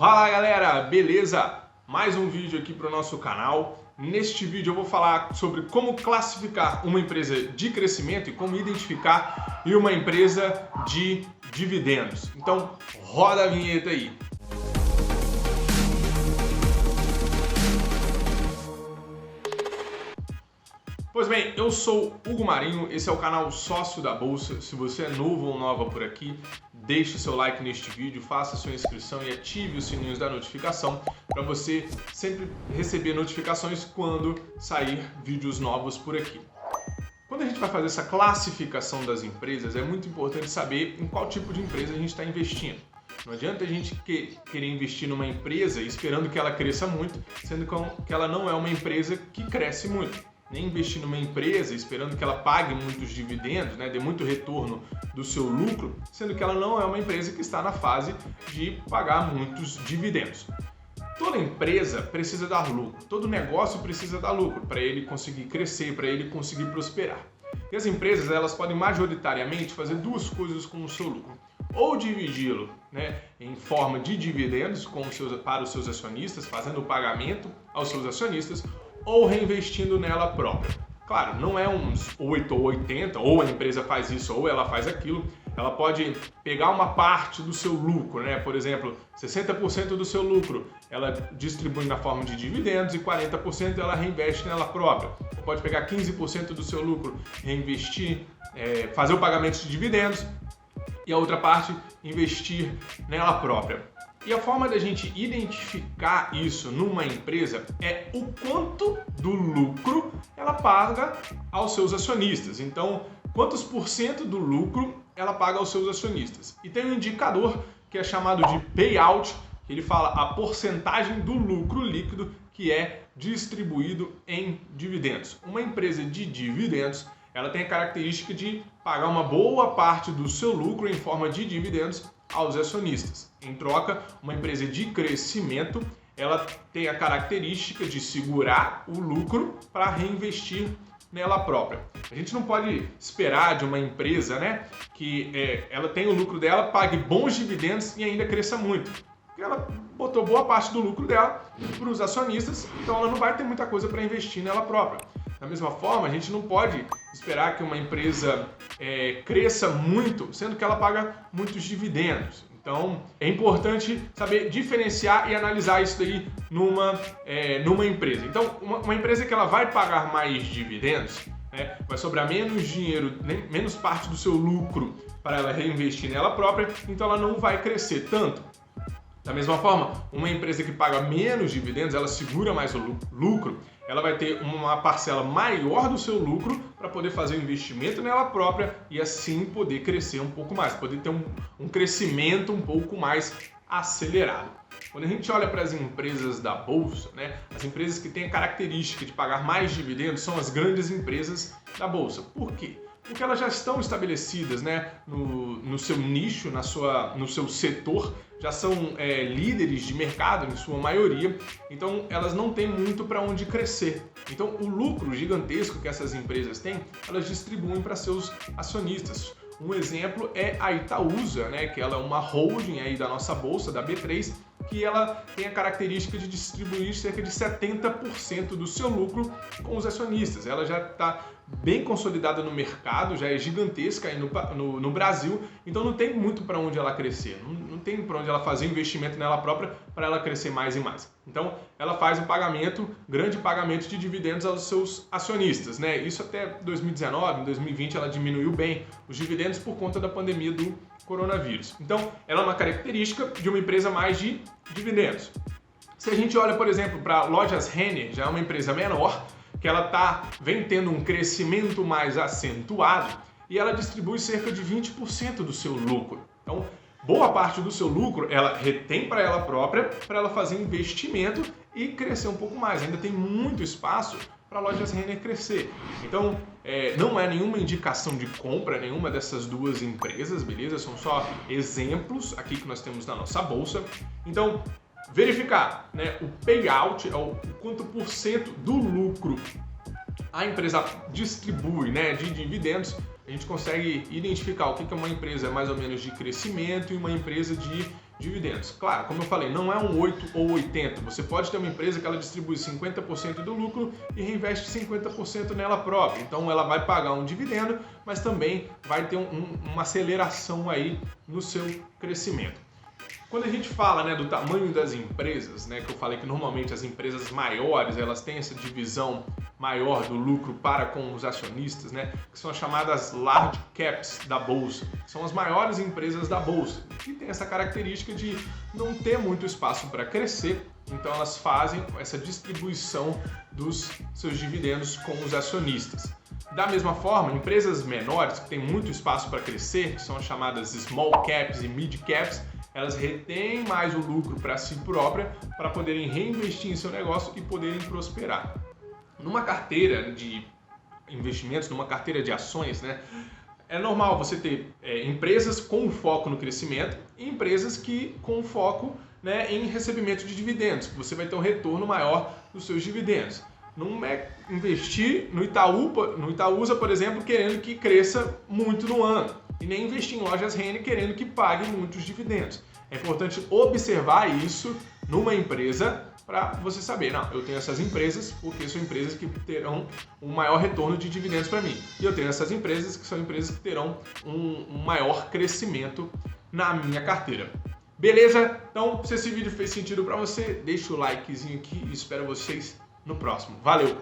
Fala galera, beleza? Mais um vídeo aqui para o nosso canal. Neste vídeo eu vou falar sobre como classificar uma empresa de crescimento e como identificar uma empresa de dividendos. Então roda a vinheta aí. Pois bem, eu sou Hugo Marinho, esse é o canal Sócio da Bolsa. Se você é novo ou nova por aqui, deixe seu like neste vídeo, faça sua inscrição e ative os sininhos da notificação para você sempre receber notificações quando sair vídeos novos por aqui. Quando a gente vai fazer essa classificação das empresas, é muito importante saber em qual tipo de empresa a gente está investindo. Não adianta a gente querer investir numa empresa esperando que ela cresça muito, sendo que ela não é uma empresa que cresce muito. Nem investir numa empresa esperando que ela pague muitos dividendos, dê muito retorno do seu lucro, sendo que ela não é uma empresa que está na fase de pagar muitos dividendos. Toda empresa precisa dar lucro, todo negócio precisa dar lucro para ele conseguir crescer, para ele conseguir prosperar. E as empresas elas podem majoritariamente fazer duas coisas com o seu lucro. Ou dividi-lo em forma de dividendos para os seus acionistas, fazendo o pagamento aos seus acionistas, ou reinvestindo nela própria. Claro, não é uns 8 ou 80, ou a empresa faz isso ou ela faz aquilo. Ela pode pegar uma parte do seu lucro, por exemplo, 60% do seu lucro ela distribui na forma de dividendos e 40% ela reinveste nela própria. Ou pode pegar 15% do seu lucro, reinvestir, fazer o pagamento de dividendos e a outra parte investir nela própria. E a forma da gente identificar isso numa empresa é o quanto do lucro ela paga aos seus acionistas. Então, quantos por cento do lucro ela paga aos seus acionistas. E tem um indicador que é chamado de payout, que ele fala a porcentagem do lucro líquido que é distribuído em dividendos. Uma empresa de dividendos, ela tem a característica de pagar uma boa parte do seu lucro em forma de dividendos aos acionistas. Em troca, uma empresa de crescimento, ela tem a característica de segurar o lucro para reinvestir nela própria. A gente não pode esperar de uma empresa, que ela tenha o lucro dela, pague bons dividendos e ainda cresça muito. Porque ela botou boa parte do lucro dela para os acionistas, então ela não vai ter muita coisa para investir nela própria. Da mesma forma, a gente não pode esperar que uma empresa cresça muito, sendo que ela paga muitos dividendos. Então, é importante saber diferenciar e analisar isso daí numa empresa. Então, uma empresa que ela vai pagar mais dividendos, vai sobrar menos dinheiro, menos parte do seu lucro para ela reinvestir nela própria, então ela não vai crescer tanto. Da mesma forma, uma empresa que paga menos dividendos, ela segura mais o lucro, ela vai ter uma parcela maior do seu lucro para poder fazer um investimento nela própria e assim poder crescer um pouco mais, poder ter um crescimento um pouco mais acelerado. Quando a gente olha para as empresas da Bolsa, as empresas que têm a característica de pagar mais dividendos são as grandes empresas da Bolsa. Por quê? Porque elas já estão estabelecidas no seu nicho, no seu setor, já são líderes de mercado em sua maioria, então elas não têm muito para onde crescer. Então o lucro gigantesco que essas empresas têm, elas distribuem para seus acionistas. Um exemplo é a Itaúsa, que ela é uma holding aí da nossa bolsa, da B3, que ela tem a característica de distribuir cerca de 70% do seu lucro com os acionistas. Ela já está bem consolidada no mercado, já é gigantesca aí no Brasil, então não tem muito para onde ela crescer, não tem para onde ela fazer investimento nela própria para ela crescer mais e mais. Então ela faz um grande pagamento de dividendos aos seus acionistas. Isso até 2019, em 2020 ela diminuiu bem os dividendos por conta da pandemia do coronavírus. Então ela é uma característica de uma empresa mais de dividendos. Se a gente olha, por exemplo, para Lojas Renner, já é uma empresa menor, que ela vem tendo um crescimento mais acentuado e ela distribui cerca de 20% do seu lucro. Então, boa parte do seu lucro ela retém para ela própria, para ela fazer investimento e crescer um pouco mais. Ainda tem muito espaço para a Lojas Renner crescer. Então, não é nenhuma indicação de compra nenhuma dessas duas empresas, beleza? São só exemplos aqui que nós temos na nossa bolsa. Então, verificar o payout, o quanto por cento do lucro a empresa distribui de dividendos, a gente consegue identificar o que é uma empresa mais ou menos de crescimento e uma empresa de dividendos. Claro, como eu falei, não é um 8 ou 80. Você pode ter uma empresa que ela distribui 50% do lucro e reinveste 50% nela própria. Então ela vai pagar um dividendo, mas também vai ter uma aceleração aí no seu crescimento. Quando a gente fala, né, do tamanho das empresas, né, que eu falei que normalmente as empresas maiores elas têm essa divisão maior do lucro para com os acionistas, né, que são as chamadas large caps da bolsa, que são as maiores empresas da bolsa, que tem essa característica de não ter muito espaço para crescer, então elas fazem essa distribuição dos seus dividendos com os acionistas. Da mesma forma, empresas menores que têm muito espaço para crescer, que são as chamadas small caps e mid caps, elas retêm mais o lucro para si própria para poderem reinvestir em seu negócio e poderem prosperar. Numa carteira de investimentos, numa carteira de ações, né, é normal você ter empresas com foco no crescimento e empresas que com foco, né, em recebimento de dividendos, que você vai ter um retorno maior dos seus dividendos. Não é investir no Itaúsa, por exemplo, querendo que cresça muito no ano. E nem investir em lojas Renner querendo que pague muitos dividendos. É importante observar isso numa empresa para você saber, não, eu tenho essas empresas porque são empresas que terão um maior retorno de dividendos para mim. E eu tenho essas empresas que são empresas que terão um maior crescimento na minha carteira. Beleza? Então, se esse vídeo fez sentido para você, deixa o likezinho aqui e espero vocês no próximo. Valeu!